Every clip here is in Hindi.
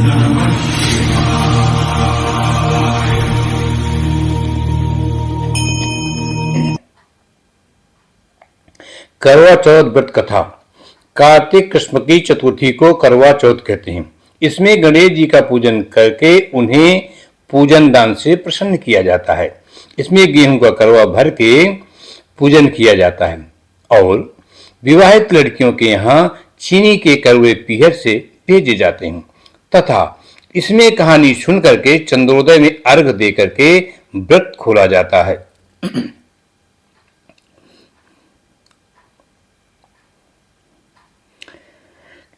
करवा चौथ व्रत कथा। कार्तिक कृष्ण की चतुर्थी को करवा चौथ कहते हैं। इसमें गणेश जी का पूजन करके उन्हें पूजन दान से प्रसन्न किया जाता है। इसमें गेहूं का करवा भर के पूजन किया जाता है और विवाहित लड़कियों के यहाँ चीनी के करवे पीहर से भेजे जाते हैं तथा इसमें कहानी सुन करके चंद्रोदय में अर्घ दे करके व्रत खोला जाता है।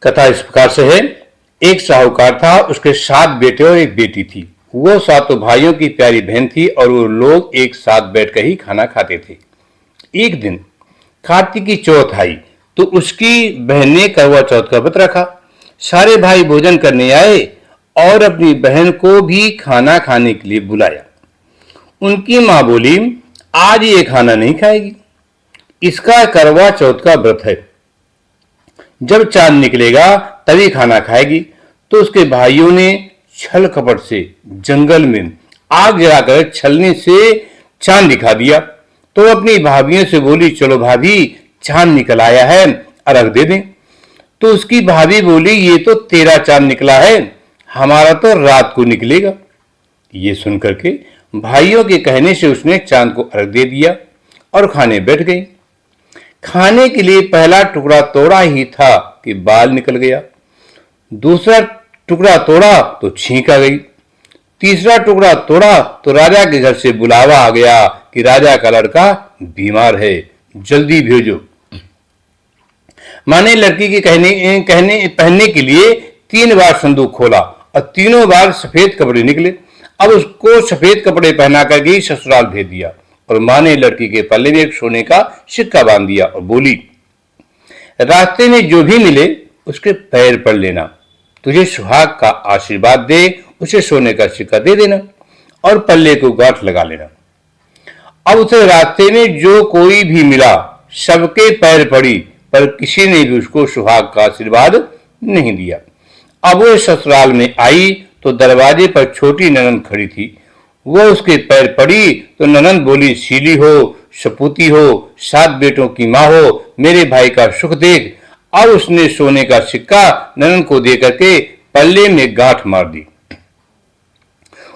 कथा इस प्रकार से है। एक साहूकार था, उसके 7 बेटे और एक बेटी थी। वो 7 भाइयों की प्यारी बहन थी और वो लोग एक साथ बैठकर ही खाना खाते थे। एक दिन कार्तिक की चौथ आई तो उसकी बहन ने करवा चौथ का व्रत रखा। सारे भाई भोजन करने आए और अपनी बहन को भी खाना खाने के लिए बुलाया। उनकी मां बोली, आज ये खाना नहीं खाएगी, इसका करवा चौथ का व्रत है, जब चांद निकलेगा तभी खाना खाएगी। तो उसके भाइयों ने छल कपट से जंगल में आग जलाकर छलने से चांद दिखा दिया। तो अपनी भाभियों से बोली, चलो भाभी, चांद निकल आया है, अर्घ दे दें। तो उसकी भाभी बोली, ये तो तेरा चांद निकला है, हमारा तो रात को निकलेगा। ये सुनकर के भाइयों के कहने से उसने चांद को अर्घ दे दिया और खाने बैठ गई। खाने के लिए पहला टुकड़ा तोड़ा ही था कि बाल निकल गया, दूसरा टुकड़ा तोड़ा तो छींक आ गई, तीसरा टुकड़ा तोड़ा तो राजा के घर से बुलावा आ गया कि राजा का लड़का बीमार है, जल्दी भेजो। माने लड़की के पहनने के लिए 3 बार संदूक खोला और तीनों बार सफेद कपड़े निकले। अब उसको सफेद कपड़े पहना करके ससुराल भेज दिया और मां ने लड़की के पल्ले में एक सोने का सिक्का बांध दिया और बोली, रास्ते में जो भी मिले उसके पैर पड़ लेना, तुझे सुहाग का आशीर्वाद दे उसे सोने का सिक्का दे देना और पल्ले को गांठ लगा लेना। अब उसे रास्ते में जो कोई भी मिला सबके पैर पड़ी, पर किसी ने भी उसको सुहाग का आशीर्वाद नहीं दिया। अब वो ससुराल में आई तो दरवाजे पर छोटी ननंद खड़ी थी। वो उसके पैर पड़ी तो ननंद बोली, सीली हो, सपूती हो, 7 बेटों की माँ हो, मेरे भाई का सुख देख। और उसने सोने का सिक्का ननंद को दे करके पल्ले में गांठ मार दी।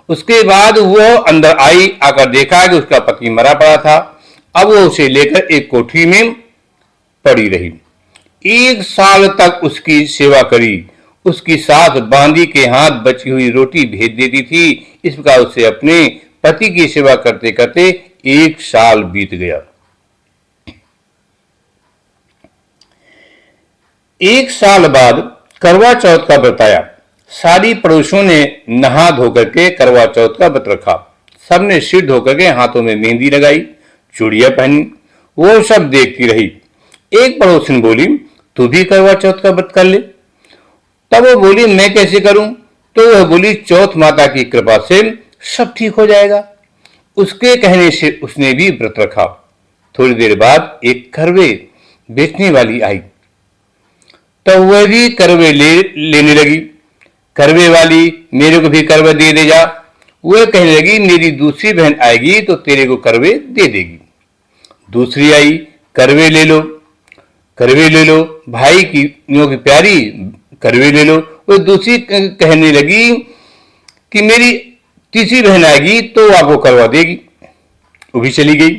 उसके बाद वो अंदर आई, आकर देखा कि उसका पति मरा पड़ा था। अब वो उसे लेकर एक कोठरी में पड़ी रही। 1 साल तक उसकी सेवा करी। उसकी सास बांदी के हाथ बची हुई रोटी भेज देती थी। इस प्रकार उसे अपने पति की सेवा करते करते 1 साल बीत गया। 1 साल बाद करवा चौथ का व्रत आया। सारी पड़ोसियों ने नहा धोकर के करवा चौथ का व्रत रखा। सबने सिर धोकर के हाथों में मेहंदी लगाई, चूड़ियां पहनी। वो सब देखती रही। एक पड़ोसिन बोली, तू भी करवा चौथ का व्रत कर ले। तब वो बोली, मैं कैसे करूं? तो वह बोली, चौथ माता की कृपा से सब ठीक हो जाएगा। उसके कहने से उसने भी व्रत रखा। थोड़ी देर बाद एक करवे बेचने वाली आई, तो वह भी करवे लेने लगी। करवे वाली, मेरे को भी करवा दे दे जा। वह कहने लगी, मेरी दूसरी बहन आएगी तो तेरे को करवे दे देगी। दूसरी आई, करवे ले लो, करवे ले लो, भाई की प्यारी, करवे ले लो। वो दूसरी कहने लगी कि मेरी तीसरी बहन आएगी तो आपको करवा देगी। वो भी चली गई,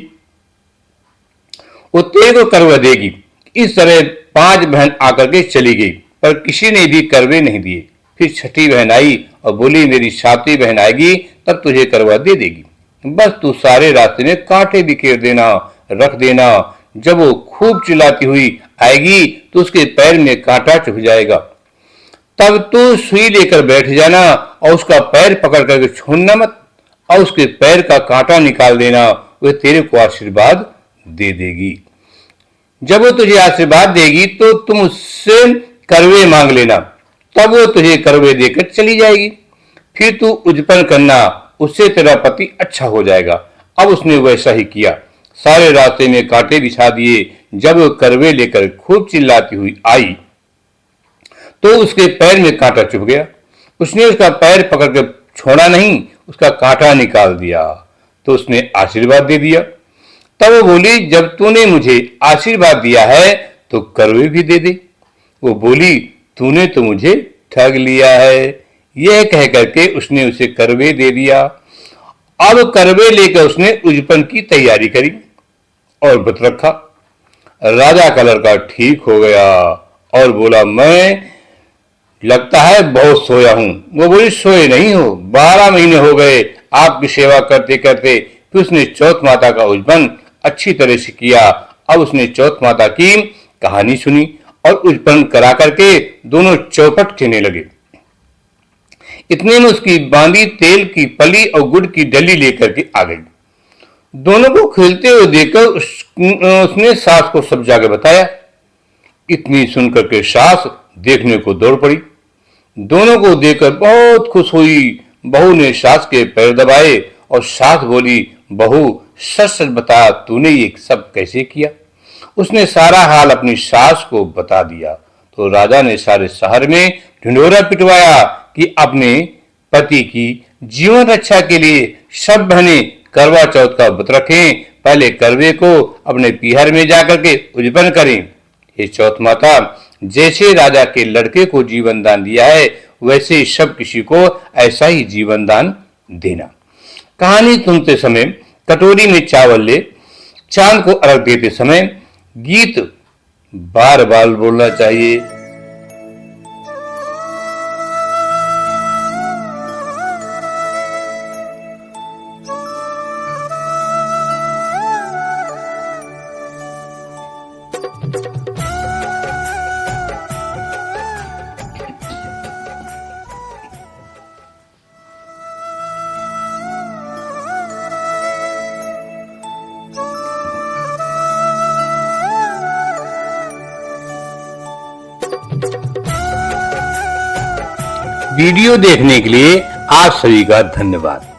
वो तेरे को करवा देगी। इस तरह 5 बहन आकर के चली गई, पर किसी ने भी करवे नहीं दिए। फिर छठी बहन आई और बोली, मेरी 7वीं बहन आएगी तब तुझे करवा दे देगी। बस तू सारे रास्ते में कांटे बिखेर देना, रख देना। जब वो खूब चिल्लाती हुई आएगी तो उसके पैर में कांटा चुभ जाएगा। तब तू सुई लेकर बैठ जाना और उसका पैर पकड़ करके छोड़ना मत और उसके पैर का कांटा निकाल देना। वह तेरे को आशीर्वाद दे देगी। जब वो तुझे आशीर्वाद देगी तो तुम उससे करवे मांग लेना, तब वो तुझे करवे देकर चली जाएगी। फिर तू उजपन करना, उससे तेरा पति अच्छा हो जाएगा। अब उसने वैसा ही किया। सारे रास्ते में कांटे बिछा दिए। जब वो करवे लेकर खूब चिल्लाती हुई आई तो उसके पैर में कांटा चुभ गया। उसने उसका पैर पकड़ के छोड़ा नहीं, उसका कांटा निकाल दिया। तो उसने आशीर्वाद दे दिया। तब वो बोली, जब तूने मुझे आशीर्वाद दिया है तो करवे भी दे दे। वो बोली, तूने तो मुझे ठग लिया है। यह कह करके उसने उसे करवे दे दिया। अब करवे लेकर उसने उजपन की तैयारी करी और व्रत रखा। राजा का लड़का ठीक हो गया और बोला, मैं लगता है बहुत सोया हूं। वो बोली, सोए नहीं हो, 12 महीने हो गए आपकी सेवा करते करते। फिर उसने चौथ माता का उजपन अच्छी तरह से किया। अब उसने चौथ माता की कहानी सुनी और उजपन करा करके दोनों चौपट खेलने लगे। इतने में उसकी बांदी तेल की पली और गुड़ की डली लेकर के आ गई। दोनों को खेलते हुए देखकर उसने सास को सब जाके बताया। इतनी सुनकर के सास देखने को दौड़ पड़ी। दोनों को देखकर बहुत खुश हुई। बहू ने सास के पैर दबाए और सास बोली, बहू सच सच बता, तूने ये सब कैसे किया? उसने सारा हाल अपनी सास को बता दिया। तो राजा ने सारे शहर में ढिंढोरा पिटवाया कि अपने पति की जीवन रक्षा के लिए सब बहनें करवा चौथ का व्रत रखें। पहले करवे को अपने पीहर में जाकर के उजपन करें। हे चौथ माता, जैसे राजा के लड़के को जीवन दान दिया है, वैसे ही सब किसी को ऐसा ही जीवन दान देना। कहानी सुनते समय कटोरी में चावल ले, चांद को अर्घ देते समय गीत बार बार बोलना चाहिए। वीडियो देखने के लिए आप सभी का धन्यवाद।